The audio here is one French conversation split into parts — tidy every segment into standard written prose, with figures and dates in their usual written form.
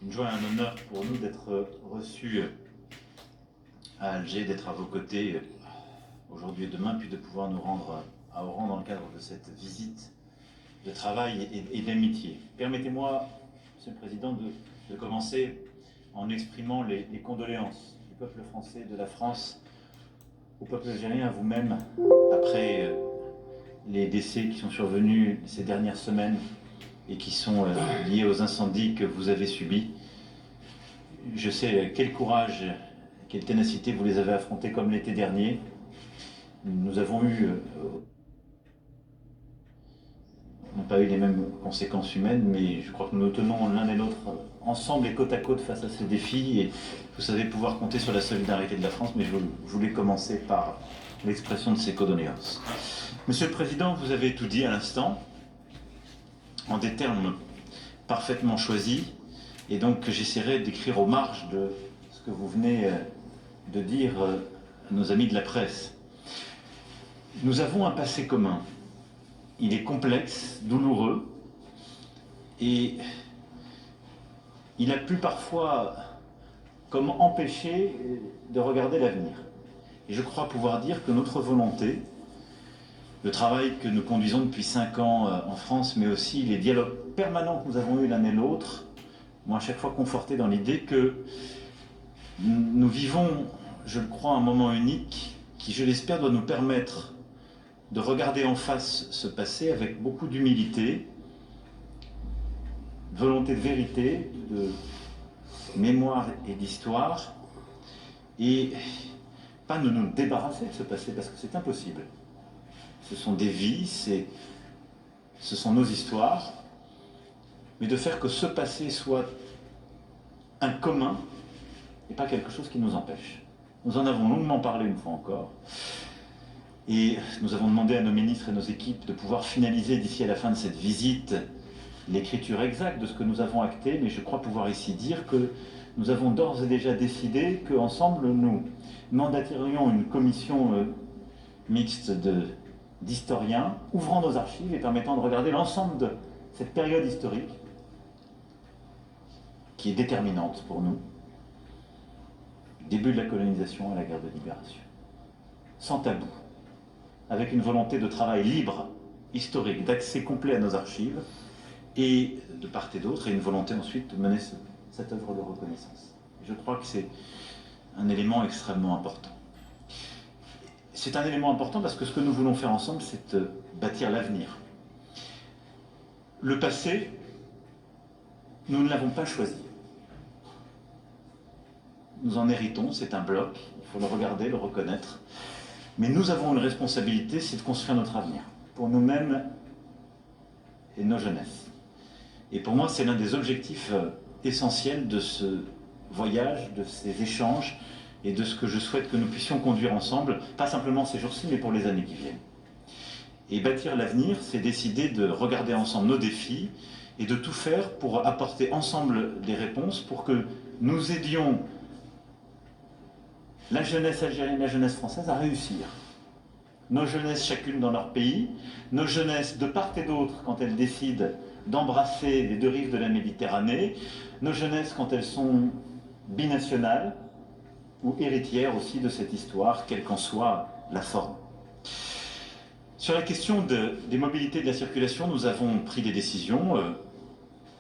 une joie et un honneur pour nous d'être reçus à Alger, d'être à vos côtés aujourd'hui et demain, puis de pouvoir nous rendre à Oran dans le cadre de cette visite de travail et d'amitié. Permettez-moi, Monsieur le Président, de commencer en exprimant les condoléances du peuple français, de la France, au peuple algérien, à vous-même, après les décès qui sont survenus ces dernières semaines et qui sont liés aux incendies que vous avez subis. Je sais quel courage, quelle ténacité vous les avez affrontés comme l'été dernier. Nous avons eu, n'ont pas eu les mêmes conséquences humaines, mais je crois que nous nous tenons l'un et l'autre ensemble et côte à côte face à ces défis. Et vous savez pouvoir compter sur la solidarité de la France, mais je voulais commencer par l'expression de ces condoléances. Monsieur le Président, vous avez tout dit à l'instant, en des termes parfaitement choisis, et donc j'essaierai d'écrire aux marges de ce que vous venez de dire à nos amis de la presse. Nous avons un passé commun. Il est complexe, douloureux, et il a pu parfois comme empêcher de regarder l'avenir. Et je crois pouvoir dire que notre volonté, le travail que nous conduisons depuis 5 ans en France, mais aussi les dialogues permanents que nous avons eus l'un et l'autre, m'ont à chaque fois conforté dans l'idée que nous vivons, je le crois, un moment unique qui, je l'espère, doit nous permettre de regarder en face ce passé avec beaucoup d'humilité, de volonté de vérité, de mémoire et d'histoire, et pas de nous débarrasser de ce passé, parce que c'est impossible. Ce sont des vies, ce sont nos histoires, mais de faire que ce passé soit un commun et pas quelque chose qui nous empêche. Nous en avons longuement parlé une fois encore, et nous avons demandé à nos ministres et nos équipes de pouvoir finaliser d'ici à la fin de cette visite l'écriture exacte de ce que nous avons acté, mais je crois pouvoir ici dire que nous avons d'ores et déjà décidé qu'ensemble nous mandaterions une commission mixte d'historiens ouvrant nos archives et permettant de regarder l'ensemble de cette période historique qui est déterminante pour nous, du début de la colonisation à la guerre de libération, sans tabou, avec une volonté de travail libre, historique, d'accès complet à nos archives, et de part et d'autre, et une volonté ensuite de mener cette œuvre de reconnaissance. Je crois que c'est un élément extrêmement important. C'est un élément important parce que ce que nous voulons faire ensemble, c'est bâtir l'avenir. Le passé, nous ne l'avons pas choisi. Nous en héritons, c'est un bloc, il faut le regarder, le reconnaître. Mais nous avons une responsabilité, c'est de construire notre avenir, pour nous-mêmes et nos jeunesses. Et pour moi, c'est l'un des objectifs essentiels de ce voyage, de ces échanges, et de ce que je souhaite que nous puissions conduire ensemble, pas simplement ces jours-ci, mais pour les années qui viennent. Et bâtir l'avenir, c'est décider de regarder ensemble nos défis, et de tout faire pour apporter ensemble des réponses, pour que nous aidions la jeunesse algérienne, la jeunesse française à réussir. Nos jeunesses chacune dans leur pays, nos jeunesses de part et d'autre quand elles décident d'embrasser les deux rives de la Méditerranée, nos jeunesses quand elles sont binationales ou héritières aussi de cette histoire, quelle qu'en soit la forme. Sur la question des mobilités de la circulation, nous avons pris des décisions,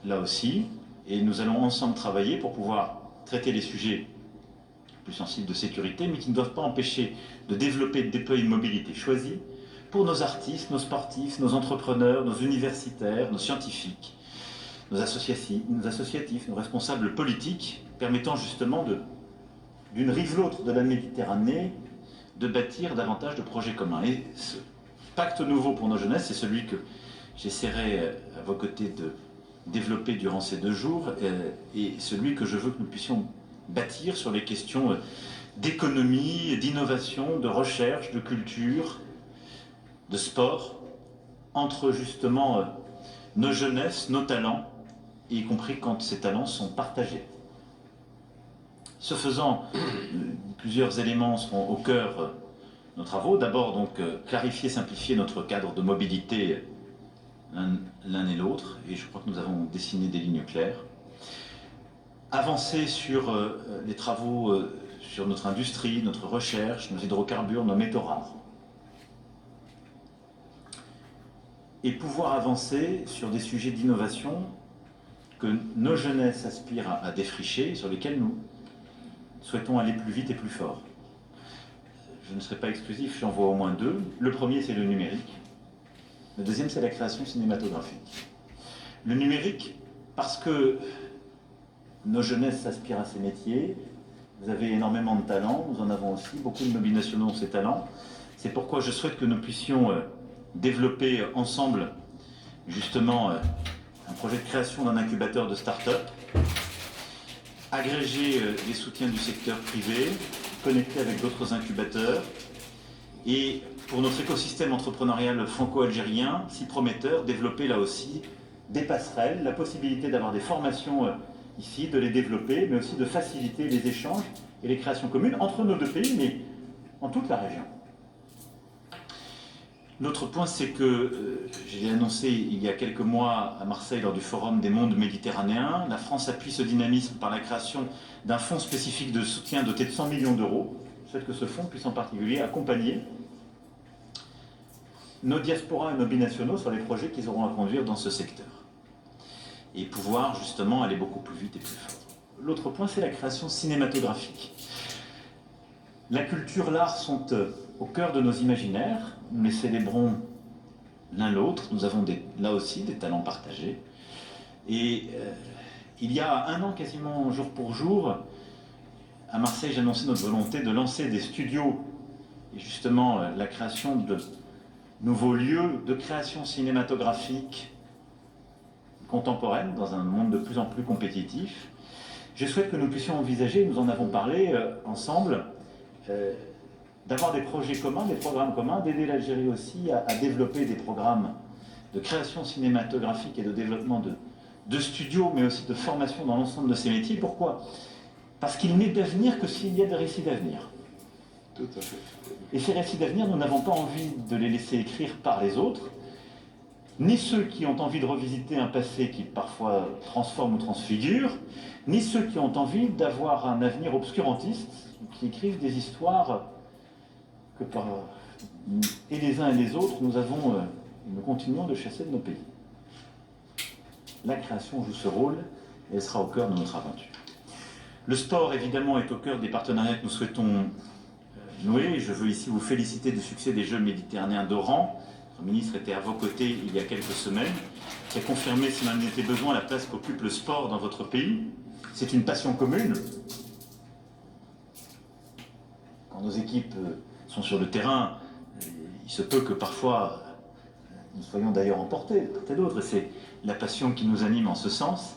là aussi, et nous allons ensemble travailler pour pouvoir traiter les sujets plus sensibles de sécurité, mais qui ne doivent pas empêcher de développer et de déployer une mobilité choisie pour nos artistes, nos sportifs, nos entrepreneurs, nos universitaires, nos scientifiques, nos associatifs, nos responsables politiques, permettant justement d'une rive l'autre de la Méditerranée de bâtir davantage de projets communs. Et ce pacte nouveau pour nos jeunesses, c'est celui que j'essaierai à vos côtés de développer durant ces 2 jours, et celui que je veux que nous puissions bâtir sur les questions d'économie, d'innovation, de recherche, de culture, de sport, entre justement nos jeunesses, nos talents, y compris quand ces talents sont partagés. Ce faisant, plusieurs éléments seront au cœur de nos travaux. D'abord, donc, clarifier, simplifier notre cadre de mobilité l'un et l'autre, et je crois que nous avons dessiné des lignes claires. avancer sur les travaux sur notre industrie, notre recherche, nos hydrocarbures, nos métaux rares. Et pouvoir avancer sur des sujets d'innovation que nos jeunesses aspirent à défricher, sur lesquels nous souhaitons aller plus vite et plus fort. Je ne serai pas exclusif, j'en vois au moins deux. Le premier, c'est le numérique. Le deuxième, c'est la création cinématographique. Le numérique, parce que nos jeunesses aspirent à ces métiers, vous avez énormément de talents, nous en avons aussi, beaucoup de nos binationaux ont ces talents. C'est pourquoi je souhaite que nous puissions développer ensemble, justement, un projet de création d'un incubateur de start-up, agréger les soutiens du secteur privé, connecter avec d'autres incubateurs, et pour notre écosystème entrepreneurial franco-algérien, si prometteur, développer là aussi des passerelles, la possibilité d'avoir des formations ici, de les développer, mais aussi de faciliter les échanges et les créations communes entre nos deux pays, mais en toute la région. L'autre point, c'est que j'ai annoncé il y a quelques mois à Marseille lors du Forum des mondes méditerranéens, la France appuie ce dynamisme par la création d'un fonds spécifique de soutien doté de 100 millions d'euros. Je souhaite que ce fonds puisse en particulier accompagner nos diasporas et nos binationaux sur les projets qu'ils auront à conduire dans ce secteur. Et pouvoir justement aller beaucoup plus vite et plus fort. L'autre point, c'est la création cinématographique. La culture, l'art sont au cœur de nos imaginaires. Nous les célébrons l'un l'autre. Nous avons là aussi des talents partagés. Et il y a un an, quasiment jour pour jour, à Marseille, j'ai annoncé notre volonté de lancer des studios et justement la création de nouveaux lieux de création cinématographique contemporaine dans un monde de plus en plus compétitif. Je souhaite que nous puissions envisager, nous en avons parlé ensemble, d'avoir des projets communs, des programmes communs, d'aider l'Algérie aussi à développer des programmes de création cinématographique et de développement de studios, mais aussi de formation dans l'ensemble de ces métiers. Pourquoi ? Parce qu'il n'est d'avenir que s'il y a des récits d'avenir. Tout à fait. Et ces récits d'avenir, nous n'avons pas envie de les laisser écrire par les autres, ni ceux qui ont envie de revisiter un passé qui parfois transforme ou transfigure, ni ceux qui ont envie d'avoir un avenir obscurantiste, qui écrivent des histoires que et les uns et les autres, nous continuons de chasser de nos pays. La création joue ce rôle et elle sera au cœur de notre aventure. Le sport, évidemment, est au cœur des partenariats que nous souhaitons nouer. Je veux ici vous féliciter du succès des Jeux méditerranéens d'Oran. Notre ministre était à vos côtés il y a quelques semaines, qui a confirmé, s'il en était besoin, la place qu'occupe le sport dans votre pays. C'est une passion commune. Quand nos équipes sont sur le terrain, il se peut que parfois nous soyons d'ailleurs emportés de part et d'autre. C'est la passion qui nous anime en ce sens.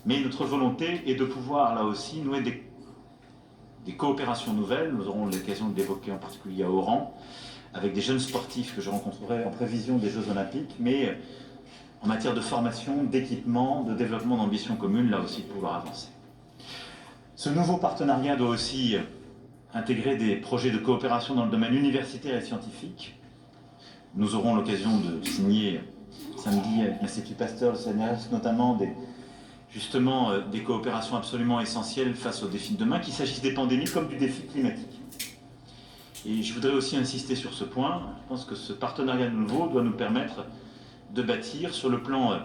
Mais notre volonté est de pouvoir, là aussi, nouer des coopérations nouvelles. Nous aurons l'occasion de l'évoquer en particulier à Oran, avec des jeunes sportifs que je rencontrerai en prévision des Jeux Olympiques, mais en matière de formation, d'équipement, de développement d'ambition commune, là aussi de pouvoir avancer. Ce nouveau partenariat doit aussi intégrer des projets de coopération dans le domaine universitaire et scientifique. Nous aurons l'occasion de signer samedi avec l'Institut Pasteur, le CNRS, notamment des coopérations absolument essentielles face aux défis de demain, qu'il s'agisse des pandémies comme du défi climatique. Et je voudrais aussi insister sur ce point. Je pense que ce partenariat nouveau doit nous permettre de bâtir, sur le plan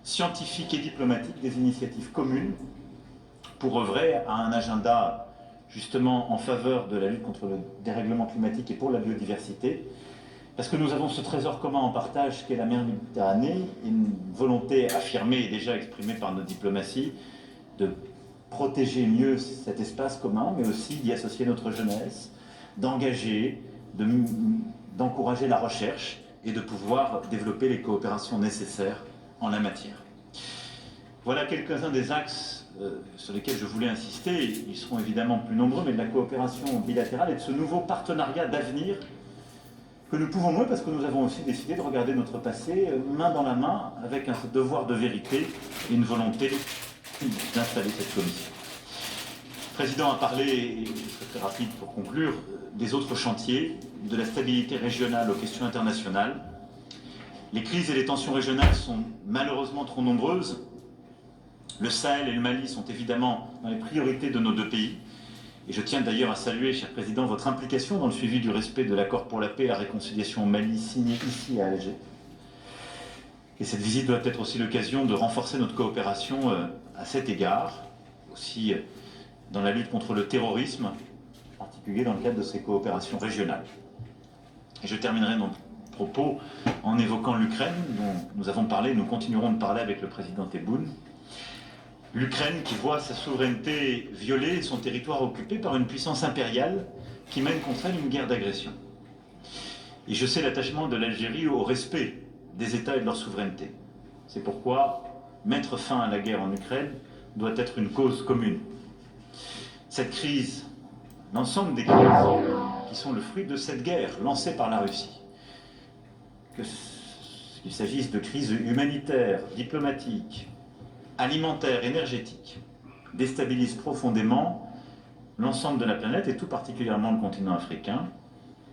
scientifique et diplomatique, des initiatives communes pour œuvrer à un agenda justement en faveur de la lutte contre le dérèglement climatique et pour la biodiversité, parce que nous avons ce trésor commun en partage qu'est la mer Méditerranée, et une volonté affirmée et déjà exprimée par nos diplomaties de protéger mieux cet espace commun, mais aussi d'y associer notre jeunesse, d'engager, d'encourager la recherche et de pouvoir développer les coopérations nécessaires en la matière. Voilà quelques-uns des axes sur lesquels je voulais insister. Ils seront évidemment plus nombreux, mais de la coopération bilatérale et de ce nouveau partenariat d'avenir que nous pouvons nouer parce que nous avons aussi décidé de regarder notre passé main dans la main avec un devoir de vérité et une volonté d'installer cette commission. Le président a parlé, et je serai très rapide pour conclure, des autres chantiers, de la stabilité régionale aux questions internationales. Les crises et les tensions régionales sont malheureusement trop nombreuses Le Sahel et le Mali sont évidemment dans les priorités de nos deux pays. Et je tiens d'ailleurs à saluer, cher Président, votre implication dans le suivi du respect de l'accord pour la paix et la réconciliation au Mali signé ici à Alger. Et cette visite doit être aussi l'occasion de renforcer notre coopération à cet égard, aussi dans la lutte contre le terrorisme, en particulier dans le cadre de ces coopérations régionales. Et je terminerai mon propos en évoquant l'Ukraine, dont nous avons parlé, nous continuerons de parler avec le président Tebboune. L'Ukraine qui voit sa souveraineté violée et son territoire occupé par une puissance impériale qui mène contre elle une guerre d'agression. Et je sais l'attachement de l'Algérie au respect des États et de leur souveraineté. C'est pourquoi mettre fin à la guerre en Ukraine doit être une cause commune. Cette crise, l'ensemble des crises qui sont le fruit de cette guerre lancée par la Russie, qu'il s'agisse de crises humanitaires, diplomatiques, alimentaire, énergétique, déstabilise profondément l'ensemble de la planète et tout particulièrement le continent africain,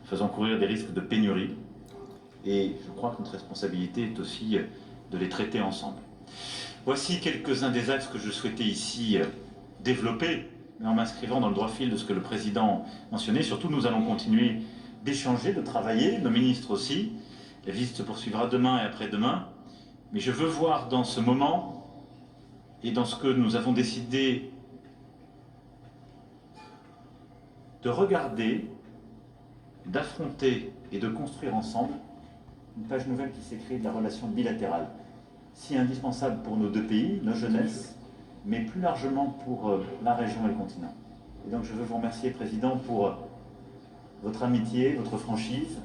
faisant courir des risques de pénurie. Et je crois que notre responsabilité est aussi de les traiter ensemble. Voici quelques-uns des axes que je souhaitais ici développer, mais en m'inscrivant dans le droit fil de ce que le Président mentionnait. Surtout, nous allons continuer d'échanger, de travailler, nos ministres aussi. La visite se poursuivra demain et après-demain. Mais je veux voir dans ce moment et dans ce que nous avons décidé de regarder, d'affronter et de construire ensemble une page nouvelle qui s'écrit de la relation bilatérale, si indispensable pour nos deux pays, nos jeunesses, mais plus largement pour la région et le continent. Et donc je veux vous remercier, Président, pour votre amitié, votre franchise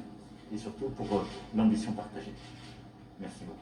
et surtout pour l'ambition partagée. Merci beaucoup.